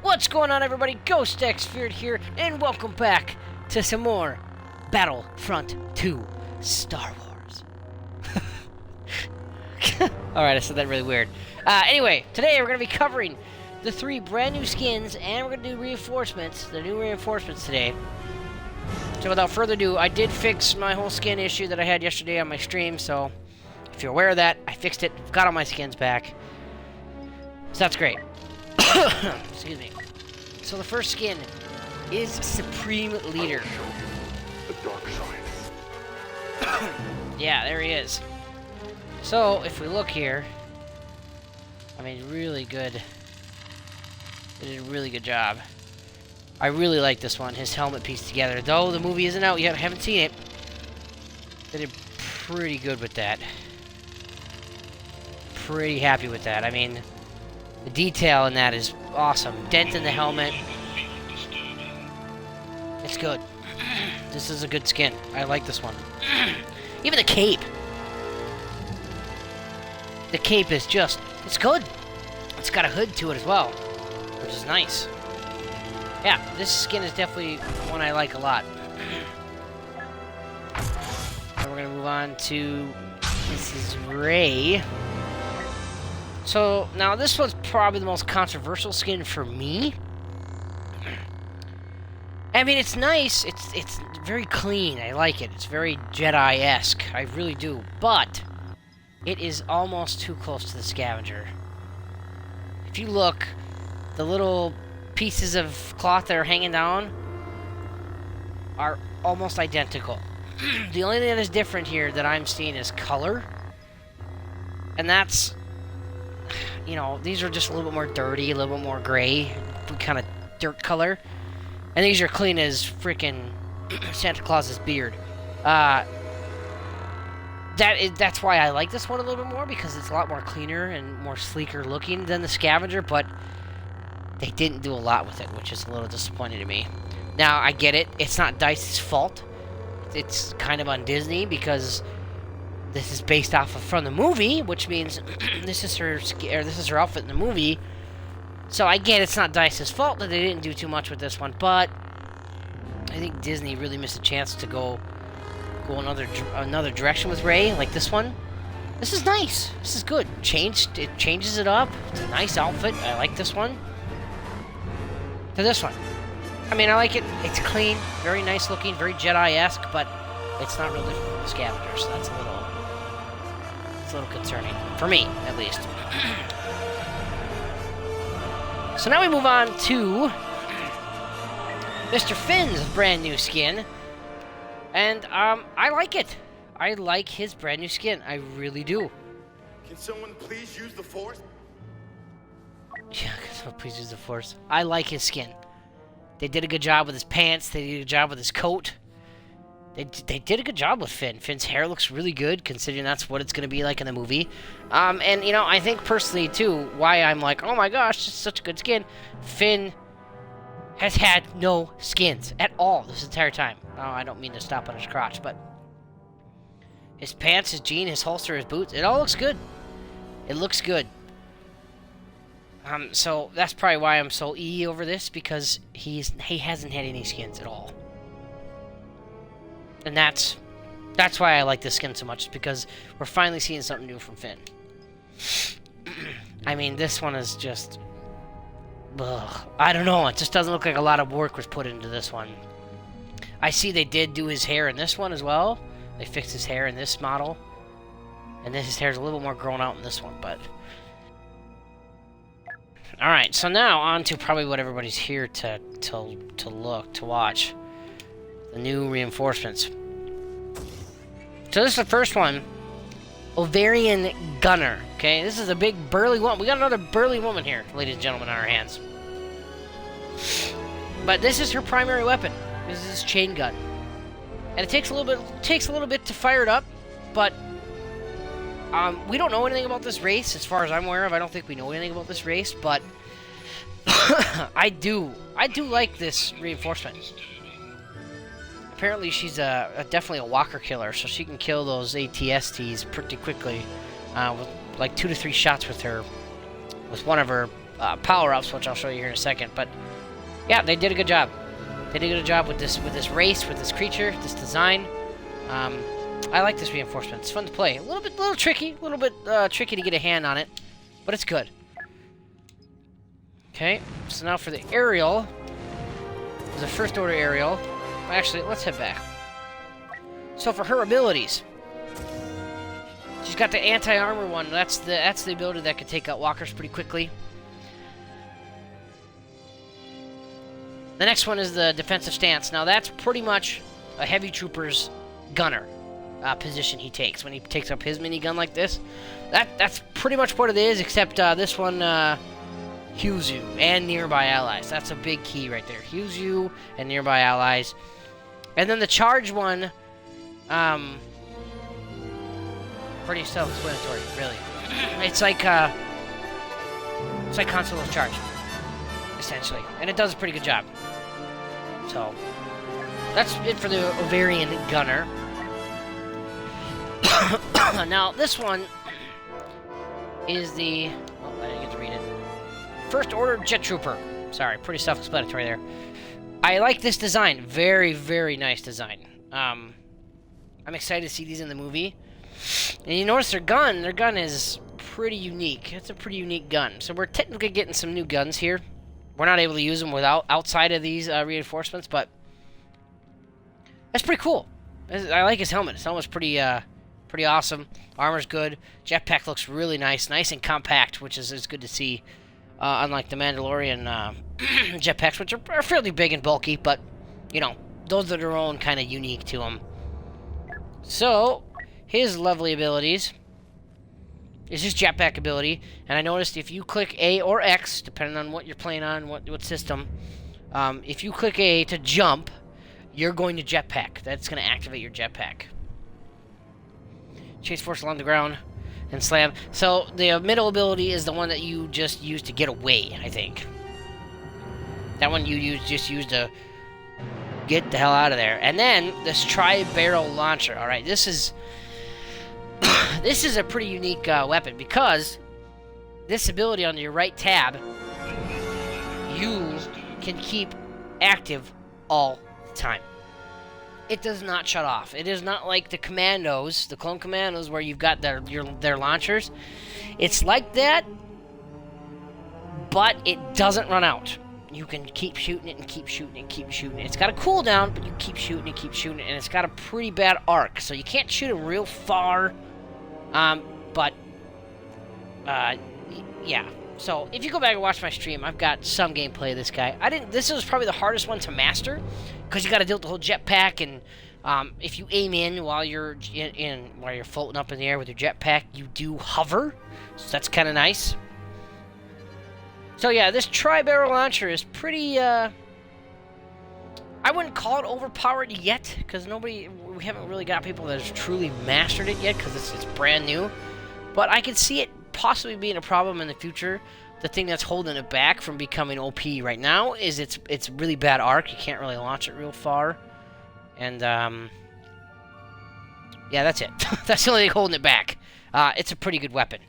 What's going on, everybody? Ghost X Feared here, and welcome back to some more Battlefront 2 Star Wars. Alright, I said that really weird. Anyway, today we're going to be covering the 3 brand new skins, and we're going to do reinforcements, the new reinforcements today. So without further ado, I did fix my whole skin issue that I had yesterday on my stream, so if you're aware of that, I fixed it, got all my skins back. So that's great. Excuse me. So the first skin is Supreme Leader. The dark side. Yeah, there he is. So if we look here, I mean, really good. They did a really good job. I really like this one, his helmet pieced together. Though the movie isn't out yet, I haven't seen it. They did pretty good with that. Pretty happy with that. I mean, the detail in that is awesome. Dent in the helmet. It's good. This is a good skin. I like this one. Even the cape. The cape is just, it's good. It's got a hood to it as well, which is nice. Yeah, this skin is definitely one I like a lot. And we're gonna move on to Mrs. Ray. So, now this one's probably the most controversial skin for me. I mean, it's nice, it's very clean, I like it. It's very Jedi-esque, I really do. But, it is almost too close to the scavenger. If you look, the little pieces of cloth that are hanging down are almost identical. The only thing that is different here that I'm seeing is color. And that's, you know, these are just a little bit more dirty, a little bit more gray, kind of dirt color. And these are clean as freaking Santa Claus's beard. That's why I like this one a little bit more, because it's a lot more cleaner and more sleeker looking than the scavenger, but they didn't do a lot with it, which is a little disappointing to me. Now, I get it. It's not DICE's fault. It's kind of on Disney, because this is based off of from the movie, which means this is her outfit in the movie. So I get it's not DICE's fault that they didn't do too much with this one, but I think Disney really missed a chance to go another direction with Rey, like this one. This is nice. This is good. It changes it up. It's a nice outfit. I like this one. To this one, I mean, I like it. It's clean, very nice looking, very Jedi-esque, but it's not really for the scavenger, so that's a little concerning for me, at least. So now we move on to Mr. Finn's brand new skin. And, I like it. I like his brand new skin. I really do. Can someone please use the Force? Yeah, can someone please use the Force? I like his skin. They did a good job with his pants. They did a good job with his coat. They did a good job with Finn. Finn's hair looks really good, considering that's what it's going to be like in the movie. And, you know, I think personally, too, why I'm like, oh my gosh, this is such a good skin. Finn has had no skins at all this entire time. Oh, I don't mean to stop on his crotch, but his pants, his jean, his holster, his boots, it all looks good. It looks good. So that's probably why I'm so over this, because he hasn't had any skins at all. And that's why I like this skin so much, because we're finally seeing something new from Finn. I mean, this one is just, ugh, I don't know, it just doesn't look like a lot of work was put into this one. I see they did do his hair in this one as well. They fixed his hair in this model. And then his hair's a little bit more grown out in this one, but alright, so now on to probably what everybody's here to watch. The new reinforcements. So this is the first one. Ovarian Gunner. Okay, this is a big burly woman. We got another burly woman here, ladies and gentlemen, on our hands. But this is her primary weapon. This is his chain gun. And it takes a little bit to fire it up, but we don't know anything about this race, as far as I'm aware of. I don't think we know anything about this race, but I do like this reinforcement. Apparently she's definitely a walker killer, so she can kill those ATSTs pretty quickly with like 2 to 3 shots with one of her power-ups, which I'll show you here in a second. But yeah, they did a good job. They did a good job with this race, with this creature, this design. I like this reinforcement. It's fun to play. A little tricky, tricky to get a hand on it, but it's good. Okay, so now for the aerial. There's a first order aerial. Actually, let's head back. So for her abilities, she's got the anti-armor one. That's the ability that can take out walkers pretty quickly. The next one is the defensive stance. Now that's pretty much a heavy trooper's gunner position he takes when he takes up his minigun like this. That's pretty much what it is, except this one heals you and nearby allies. That's a big key right there. Heals you and nearby allies. And then the charge one, pretty self-explanatory, really. It's like Han Solo's charge, essentially, and it does a pretty good job. So that's it for the Ovarian Gunner. Now this one is the I didn't get to read it. First Order Jet Trooper. Sorry, pretty self-explanatory there. I like this design. Very, very nice design. I'm excited to see these in the movie. And you notice their gun is pretty unique. It's a pretty unique gun. So we're technically getting some new guns here. We're not able to use them outside of these reinforcements, but that's pretty cool. I like his helmet. His helmet's pretty awesome. Armor's good. Jetpack looks really nice and compact, which is good to see. Unlike the Mandalorian jetpacks, which are fairly big and bulky, but you know, those are their own kind of unique to them. So his lovely abilities is his jetpack ability, and I noticed if you click A or X, depending on what you're playing on, what system, if you click A to jump, you're going to jetpack. That's going to activate your jetpack. Chase force along the ground and slam. So the middle ability is the one that you just use to get away, I think. That one you just use to get the hell out of there. And then this tri-barrel launcher. All right, this is this is a pretty unique weapon, because this ability on your right tab you can keep active all the time. It does not shut off. It is not like the commandos, the clone commandos, where you've got their launchers. It's like that, but it doesn't run out. You can keep shooting it and keep shooting and keep shooting it. It's got a cooldown, but you keep shooting and keep shooting it, and it's got a pretty bad arc, so you can't shoot it real far. Yeah. So if you go back and watch my stream, I've got some gameplay of this guy. This was probably the hardest one to master, because you got to deal with the whole jetpack, and if you aim in while you're while you're floating up in the air with your jetpack, you do hover, so that's kind of nice. So yeah, this tri-barrel launcher is pretty. I wouldn't call it overpowered yet, because we haven't really got people that have truly mastered it yet, because it's brand new. But I could see it possibly being a problem in the future. The thing that's holding it back from becoming OP right now is it's really bad arc. You can't really launch it real far, and yeah, that's it. That's the only thing holding it back. It's a pretty good weapon.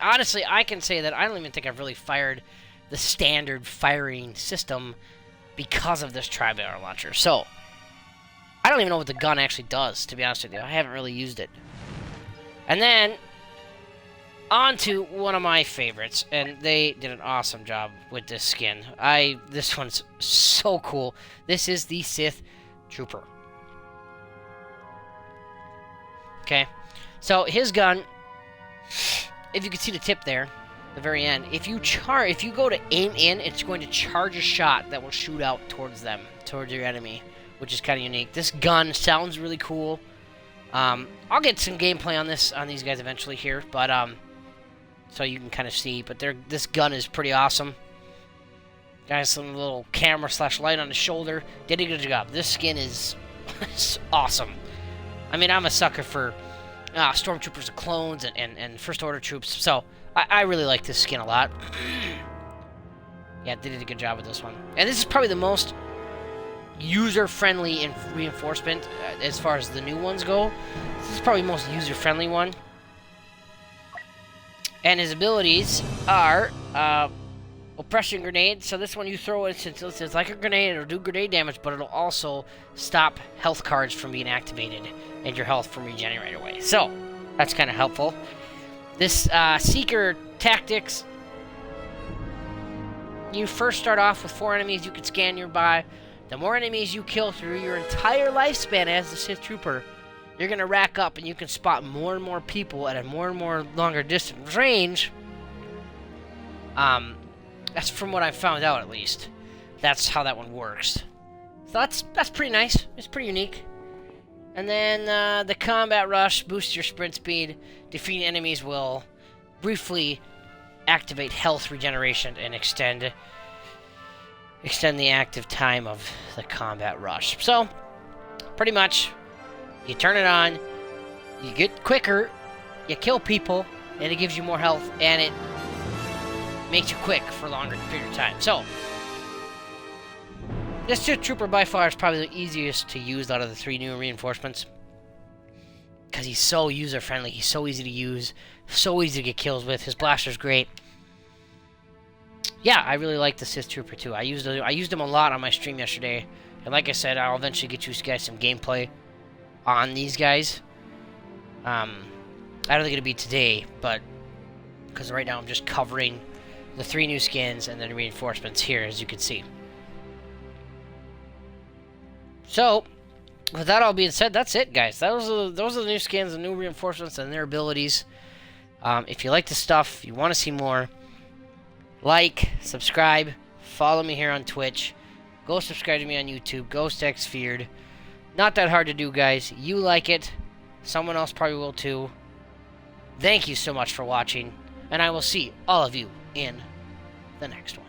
Honestly, I can say that I don't even think I've really fired the standard firing system because of this tri-barrel launcher. So I don't even know what the gun actually does, to be honest with you. I haven't really used it. And then on to one of my favorites, and they did an awesome job with this skin. This one's so cool. This is the Sith Trooper. Okay, so his gun, if you can see the tip there, the very end, if you go to aim in, it's going to charge a shot that will shoot out towards your enemy, which is kind of unique. This gun sounds really cool. I'll get some gameplay on these guys eventually here, but so you can kind of see. But this gun is pretty awesome. Got some little camera / light on the shoulder. Did a good job. This skin is awesome. I mean, I'm a sucker for stormtroopers and clones and first order troops, so I really like this skin a lot. Yeah, they did a good job with this one. And this is probably the most user-friendly reinforcement as far as the new ones go. This is probably the most user-friendly one. And his abilities are Oppression Grenade. So this one you throw it, since it's like a grenade, it'll do grenade damage, but it'll also stop health cards from being activated and your health from regenerating right away. So that's kind of helpful. This Seeker Tactics, you first start off with 4 enemies you can scan nearby. The more enemies you kill through your entire lifespan as the Sith Trooper, you're going to rack up and you can spot more and more people at a more and more longer distance range. That's from what I've found out, at least. That's how that one works. So that's pretty nice. It's pretty unique. And then the Combat Rush boosts your sprint speed. Defeating enemies will briefly activate health regeneration and extend the active time of the Combat Rush. So, pretty much, you turn it on, you get quicker, you kill people, and it gives you more health, and it makes you quick for a longer period of time. So, this Sith Trooper by far is probably the easiest to use out of the 3 new reinforcements. Because he's so user-friendly, he's so easy to use, so easy to get kills with, his blaster's great. Yeah, I really like the Sith Trooper too. I used him a lot on my stream yesterday. And like I said, I'll eventually get you guys some gameplay on these guys. I don't think it'll be today, but because right now I'm just covering the 3 new skins and then reinforcements here, as you can see. So, with that all being said, that's it, guys. Those are the new skins, the new reinforcements, and their abilities. If you like the stuff, you want to see more, like, subscribe, follow me here on Twitch. Go subscribe to me on YouTube, GhostXFeared. Not that hard to do, guys. You like it. Someone else probably will too. Thank you so much for watching, and I will see all of you in the next one.